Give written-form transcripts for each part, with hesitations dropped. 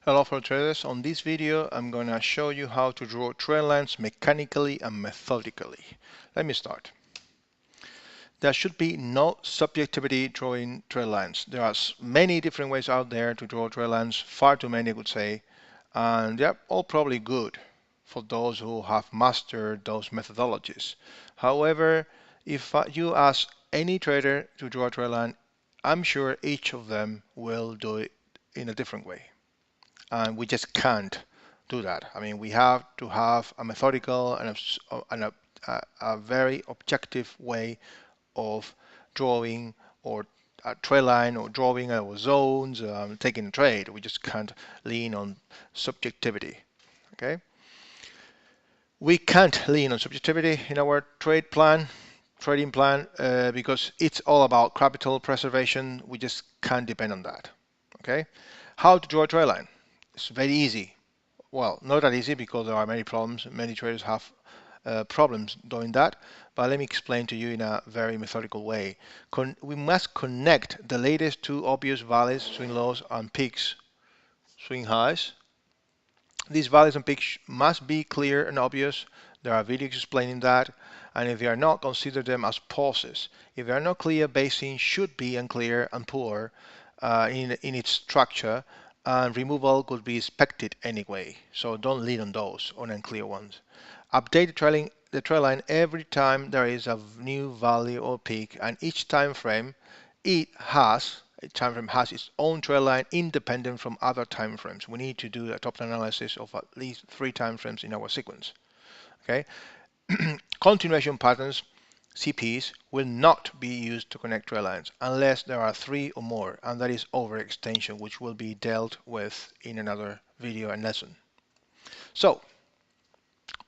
Hello fellow traders, on this video I'm going to show you how to draw trend lines mechanically and methodically. Let me start. There should be no subjectivity drawing trend lines. There are many different ways out there to draw trend lines, far too many I would say, and they're all probably good for those who have mastered those methodologies. However, if you ask any trader to draw a trend line, I'm sure each of them will do it in a different way. And we just can't do that. I mean, we have to have a methodical and a very objective way of drawing or a trade line or drawing our zones, taking a trade. We just can't lean on subjectivity. Okay, we can't lean on subjectivity in our trading plan, because it's all about capital preservation. We just can't depend on that. Okay, how to draw a trade line? It's very easy. Well, not that easy because there are many problems. Many traders have problems doing that. But let me explain to you in a very methodical way. We must connect the latest two obvious valleys, swing lows, and peaks, swing highs. These valleys and peaks must be clear and obvious. There are videos explaining that. And if they are not, consider them as pauses. If they are not clear, basing should be unclear and poor in its structure, and removal could be expected anyway. So don't lean on those, on unclear ones. Update the trend line every time there is a new valley or peak, and each time frame has its own trend line independent from other time frames. We need to do a top analysis of at least 3 time frames in our sequence. Okay. Continuation patterns, CPs, will not be used to connect trend lines unless there are 3 or more, and that is overextension, which will be dealt with in another video and lesson. So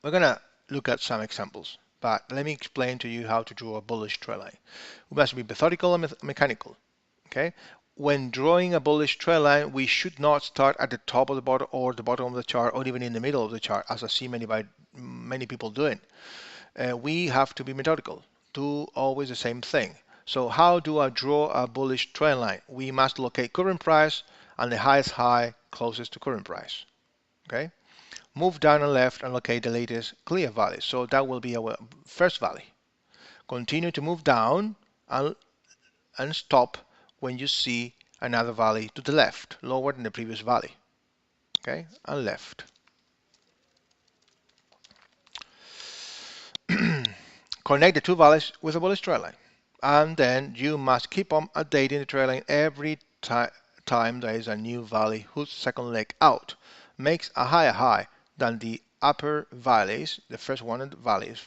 we're going to look at some examples, but let me explain to you how to draw a bullish trend line. We must be methodical and mechanical. Okay, when drawing a bullish trend line, we should not start at the top of the bottom or the bottom of the chart, or even in the middle of the chart, as I see many people doing. We have to be methodical, do always the same thing. So how do I draw a bullish trend line? We must locate current price and the highest high closest to current price. Okay, move down and left and locate the latest clear valley. So that will be our first valley. Continue to move down and stop when you see another valley to the left, lower than the previous valley. Okay, and left. Connect the two valleys with a bullish trend line, and then you must keep on updating the trend line every time there is a new valley whose second leg out makes a higher high than the upper valleys, the first one in the valleys,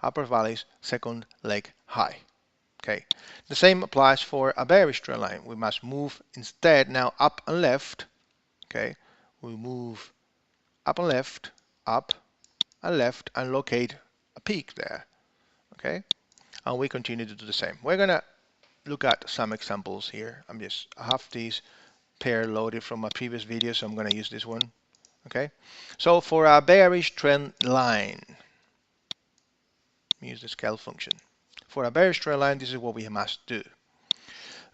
upper valley's second leg high. Okay, the same applies for a bearish trend line. We must move instead now up and left. Okay, we move up and left, and locate a peak there. Okay, and we continue to do the same. We're gonna look at some examples here. I have these pair loaded from my previous video, so I'm gonna use this one. Okay, so for a bearish trend line, use the scale function. For a bearish trend line, this is what we must do.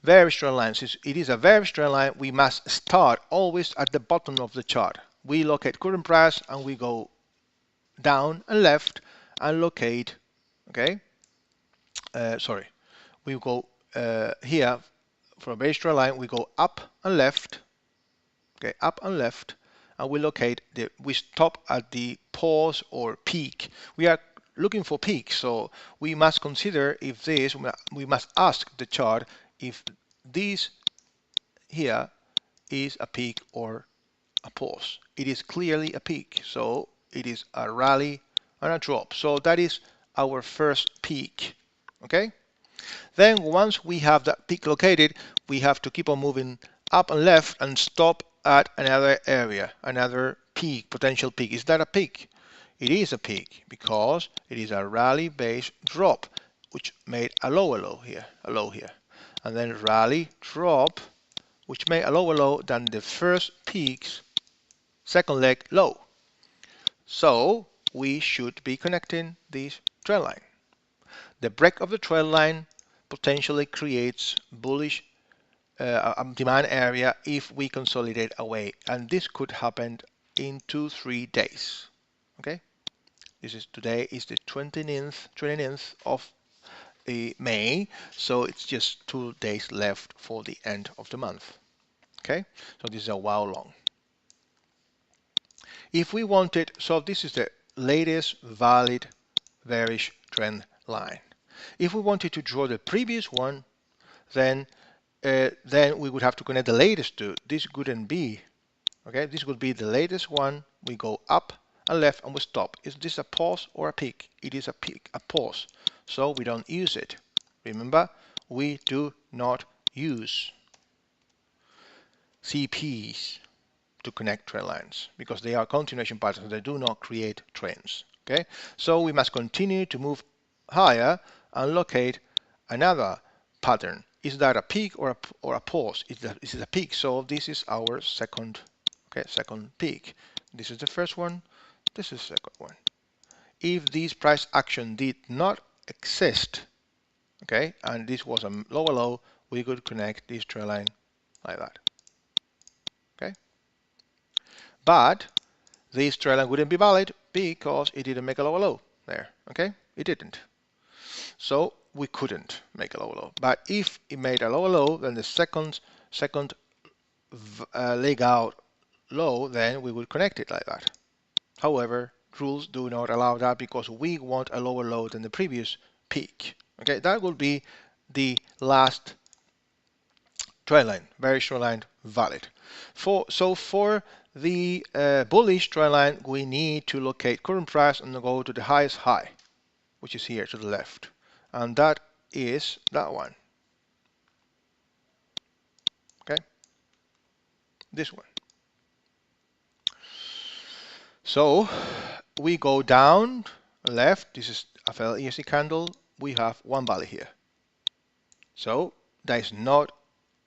Bearish trend line, since it is a bearish trend line, we must start always at the bottom of the chart. We locate current price and we go down and left and locate. Okay, we go here for a bearish trend line. We go up and left. Okay, up and left, and we stop at the pause or peak. We are looking for peaks, so we must consider if we must ask the chart if this here is a peak or a pause. It is clearly a peak, so it is a rally and a drop. So that is our first peak. Okay, then once we have that peak located, we have to keep on moving up and left and stop at another area, another peak, potential peak. Is that a peak? It is a peak because it is a rally based drop which made a lower low here, and then rally drop which made a lower low than the first peak's second leg low. So we should be connecting this trend line. The break of the trend line potentially creates bullish demand area if we consolidate away, and this could happen in 2-3 days. Okay, today is the 29th of May, so it's just 2 days left for the end of the month. Okay, so this is a while long. If we wanted, so this is the latest valid bearish trend line. If we wanted to draw the previous one, then we would have to connect the latest to. This couldn't be. Okay, this would be the latest one. We go up and left and we stop. Is this a pause or a peak? It is a peak, a pause. So we don't use it. Remember, we do not use CPs to connect trend lines because they are continuation patterns. They do not create trends. Okay, so we must continue to move higher and locate another pattern. Is that a peak or a pause? This is a peak, so this is our second peak. This is the first one. This is the second one. If this price action did not exist, okay, and this was a lower low, we could connect this trend line like that. Okay, but this trend line wouldn't be valid because it didn't make a lower low there. Okay, it didn't. So we couldn't make a lower low. But if it made a lower low, then the second leg out low, then we would connect it like that. However, rules do not allow that because we want a lower low than the previous peak. Okay, that will be the last trend line, bearish trend line valid. So for the bullish trend line, we need to locate current price and go to the highest high, which is here to the left, and that is that one. Okay, this one. So we go down left. This is a fairly easy candle. We have one valley here. So there is not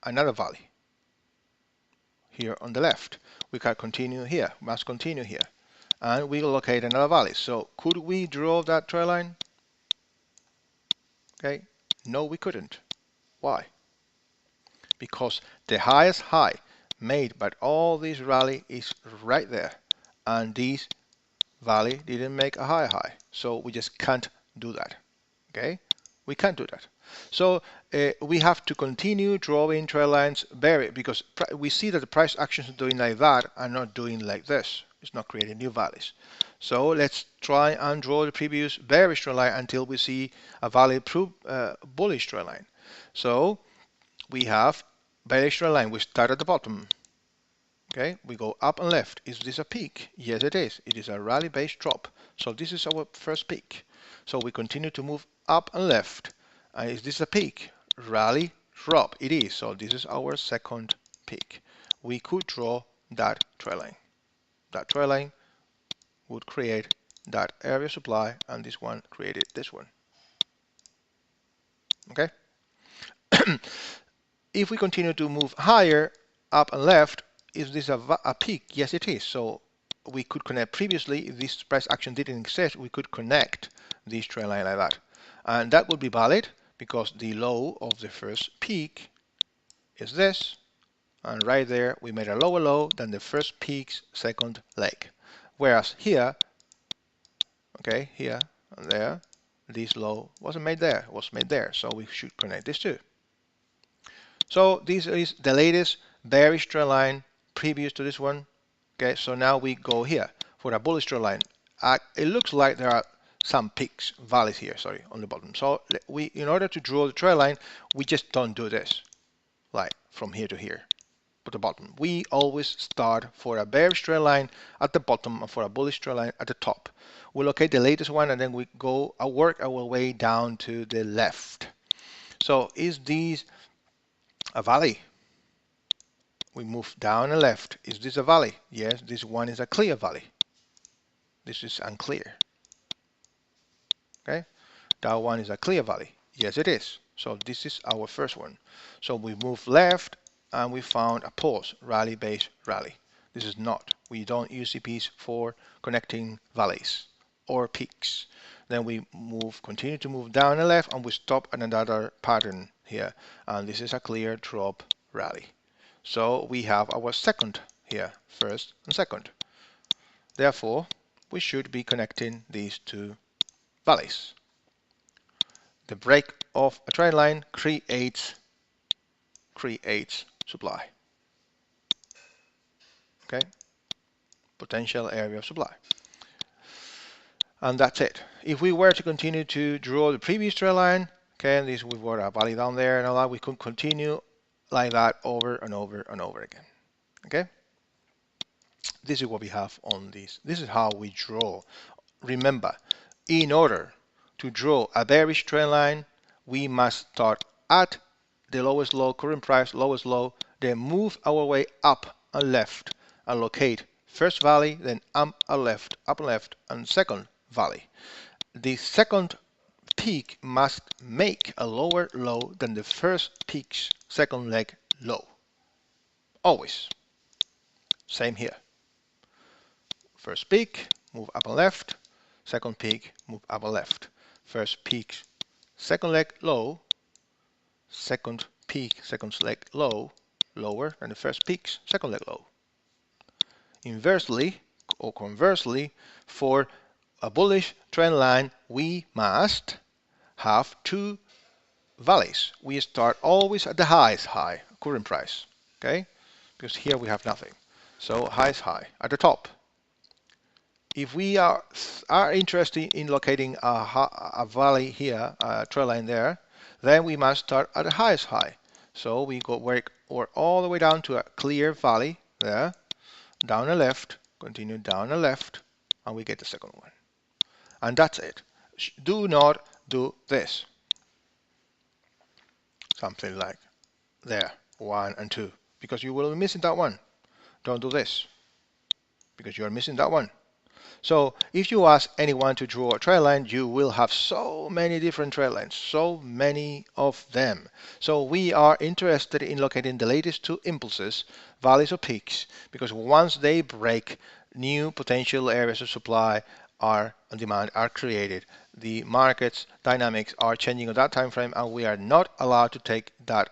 another valley here on the left. We can continue here, must continue here, and we will locate another valley. So could we draw that trend line? Okay, no, we couldn't. Why? Because the highest high made by all this rally is right there, and this valley didn't make a high, so we just can't do that. Okay, we can't do that. So we have to continue drawing trend lines because we see that the price actions are doing like that and not doing like this. It's not creating new valleys. So let's try and draw the previous bearish trend line until we see a valid bullish trend line. So we have bearish trend line. We start at the bottom. Okay, we go up and left. Is this a peak? Yes, it is. It is a rally-based drop. So this is our first peak. So we continue to move up and left. Is this a peak? Rally, drop. It is. So this is our second peak. We could draw that trend line. That trend line would create that area supply, and this one created this one. Okay. If we continue to move higher, up and left, is this a peak? Yes, it is. So we could connect previously. If this price action didn't exist, we could connect this trend line like that. And that would be valid because the low of the first peak is this. And right there, we made a lower low than the first peak's second leg. Whereas here, okay, here and there, this low wasn't made there, it was made there. So we should connect these two. So this is the latest bearish trend line previous to this one. Okay, so now we go here for a bullish trend line. It looks like there are some peaks, valleys here, sorry, on the bottom. So in order to draw the trend line, we just don't do this, like from here to here, at the bottom. We always start for a bearish trend line at the bottom and for a bullish trend line at the top. We locate the latest one and then we go work our way down to the left. So is this a valley? We move down and left. Is this a valley? Yes, this one is a clear valley. This is unclear. Okay, that one is a clear valley. Yes, it is. So this is our first one. So we move left and we found a pause, rally-based rally. This is not. We don't use CPs for connecting valleys or peaks. Then we continue to move down and left, and we stop at another pattern here. And this is a clear drop rally. So we have our second here, first and second. Therefore, we should be connecting these two valleys. The break of a trend line creates supply. Okay, potential area of supply. And that's it. If we were to continue to draw the previous trend line, okay, and this we've got a valley down there and all that, we could continue like that over and over and over again. Okay, this is what we have on this. This is how we draw. Remember, in order to draw a bearish trend line, we must start at the lowest low, current price, lowest low, then move our way up and left and locate first valley, then up and left, and second valley. The second peak must make a lower low than the first peak's second leg low. Always. Same here. First peak, move up and left. Second peak, move up and left. First peak, second leg low. Second peak, second leg low, lower than the first peak's second leg low. Inversely, or conversely, for a bullish trend line, we must have two valleys. We start always at the highest high, current price, okay? Because here we have nothing. So highest high at the top. If we are interested in locating a valley here, a trend line there, then we must start at the highest high. So we go work or all the way down to a clear valley there, down and left, continue down and left, and we get the second one. And that's it. Do not do this. Something like there, 1 and 2, because you will be missing that one. Don't do this, because you are missing that one. So if you ask anyone to draw a trend line, you will have so many different trend lines, so many of them. So we are interested in locating the latest two impulses, valleys or peaks, because once they break, new potential areas of supply and demand are created. The market's dynamics are changing on that time frame, and we are not allowed to take that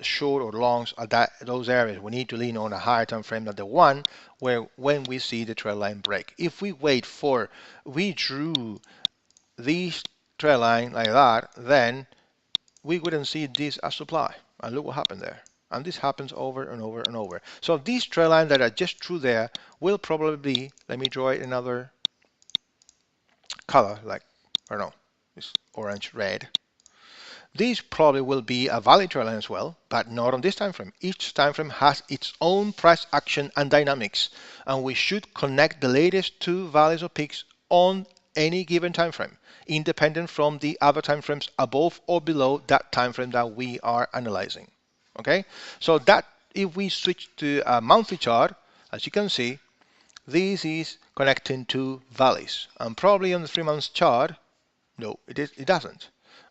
short or longs at those areas. We need to lean on a higher time frame than the one where when we see the trend line break. If we we drew this trend line like that, then we wouldn't see this as supply. And look what happened there. And this happens over and over and over. So this trend line that I just drew there will probably be, let me draw it another color, like, I don't know, this orange, red. This probably will be a valid trend line as well, but not on this time frame. Each time frame has its own price action and dynamics, and we should connect the latest two valleys or peaks on any given time frame, independent from the other time frames above or below that time frame that we are analyzing. Okay, so that if we switch to a monthly chart, as you can see, this is connecting two valleys, and probably on the 3 months chart, no, it doesn't.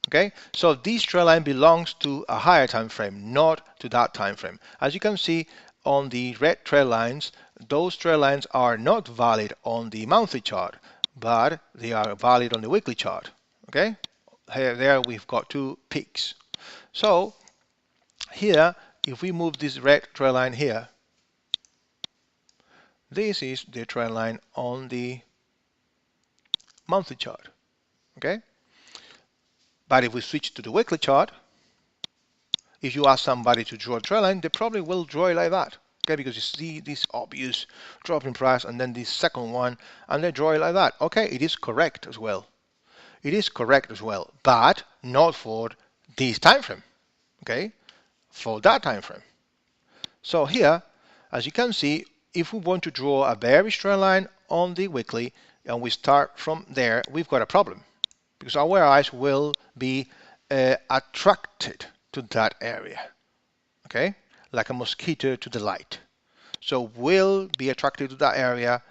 Okay, so this trend line belongs to a higher time frame, not to that time frame. As you can see on the red trend lines, those trend lines are not valid on the monthly chart, but they are valid on the weekly chart. Okay, there we've got two peaks. So here, if we move this red trend line here, this is the trend line on the monthly chart. Okay. But if we switch to the weekly chart, if you ask somebody to draw a trend line, they probably will draw it like that. Okay, because you see this obvious drop in price and then this second one, and they draw it like that. Okay, it is correct as well. It is correct as well, but not for this time frame. Okay, for that time frame. So here, as you can see, if we want to draw a bearish trend line on the weekly and we start from there, we've got a problem, because our eyes will be attracted to that area, okay, like a mosquito to the light. So we'll be attracted to that area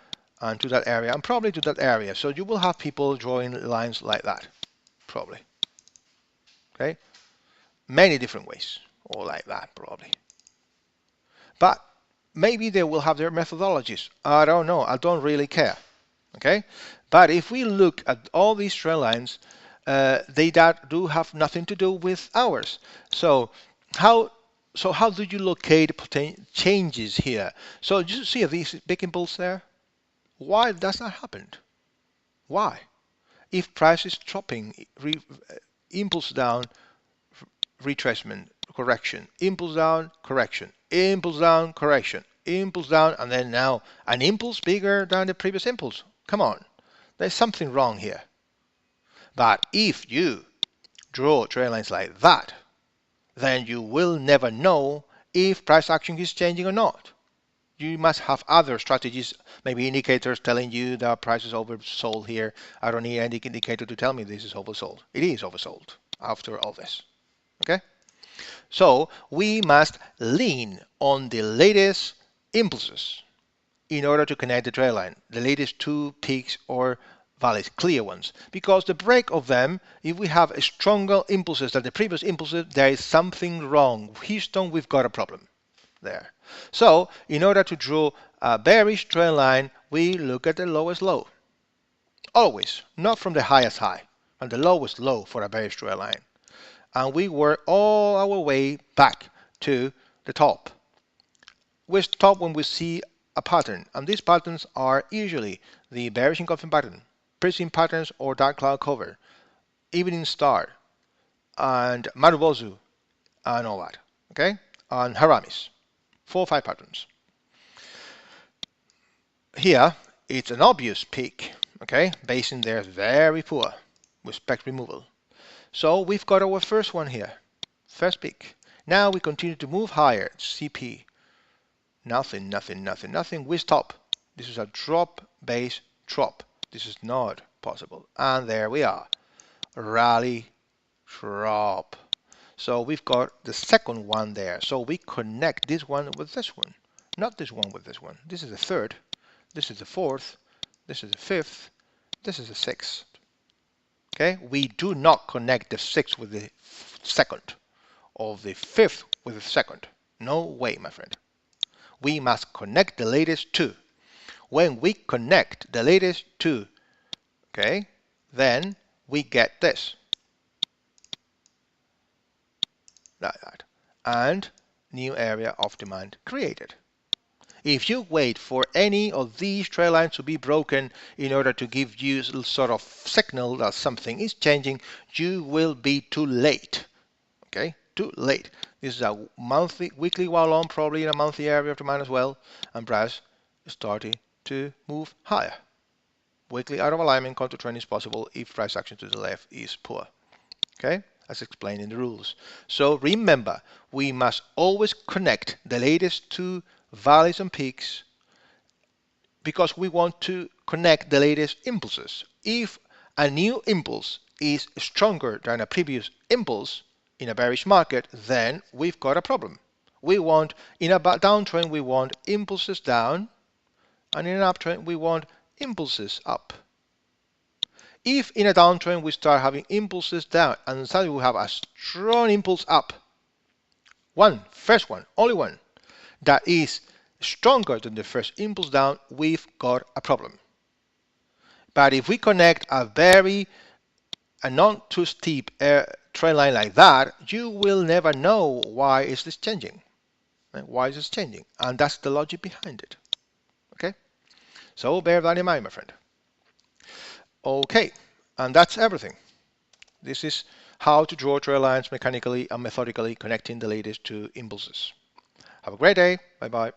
and to that area and probably to that area. So you will have people drawing lines like that, probably, okay, many different ways, or like that probably. But maybe they will have their methodologies. I don't know. I don't really care. Okay, but if we look at all these trend lines, they do have nothing to do with ours. So how So how do you locate changes here? So you see these big impulse there? Why does that happen? Why? If price is dropping, impulse down, retracement, correction, impulse down, correction, impulse down, correction, impulse down, and then now an impulse bigger than the previous impulse. Come on, there's something wrong here. But if you draw trend lines like that, then you will never know if price action is changing or not. You must have other strategies, maybe indicators telling you that price is oversold here. I don't need any indicator to tell me this is oversold. It is oversold after all this. Okay? So we must lean on the latest impulses in order to connect the trend line, the latest two peaks or valleys, clear ones. Because the break of them, if we have stronger impulses than the previous impulses, there is something wrong. Houston, we've got a problem there. So in order to draw a bearish trend line, we look at the lowest low. Always, not from the highest high, and the lowest low for a bearish trend line. And we work all our way back to the top. We stop when we see a pattern, and these patterns are usually the bearish engulfing pattern, prism patterns or dark cloud cover, evening star, and Marubozu, and all that, okay? And Haramis, 4 or 5 patterns. Here, it's an obvious peak, okay? Basin there is very poor with spec removal. So we've got our first one here, first peak. Now we continue to move higher, CP. Nothing, nothing, nothing, nothing. We stop. This is a drop base drop. This is not possible. And there we are. Rally, drop. So we've got the second one there. So we connect this one with this one. Not this one with this one. This is the third. This is the fourth. This is the fifth. This is the sixth. Okay? We do not connect the sixth with the second. Or the fifth with the second. No way, my friend. We must connect the latest two. When we connect the latest two, okay, then we get this. Like that. And new area of demand created. If you wait for any of these trend lines to be broken in order to give you a sort of signal that something is changing, you will be too late. Okay? Too late. This is a monthly, weekly while on, probably in a monthly area of demand as well, and price is starting to move higher. Weekly out of alignment counter trend is possible if price action to the left is poor. Okay, as explained in the rules. So remember, we must always connect the latest two valleys and peaks because we want to connect the latest impulses. If a new impulse is stronger than a previous impulse, in a bearish market, then we've got a problem. We want, in a downtrend, we want impulses down, and in an uptrend, we want impulses up. If in a downtrend we start having impulses down, and suddenly we have a strong impulse up, first one, only one, that is stronger than the first impulse down, we've got a problem. But if we connect a not too steep trend line like that, you will never know why is this changing. Why is this changing? And that's the logic behind it. Okay? So bear that in mind, my friend. Okay, and that's everything. This is how to draw trend lines mechanically and methodically connecting the latest two impulses. Have a great day. Bye-bye.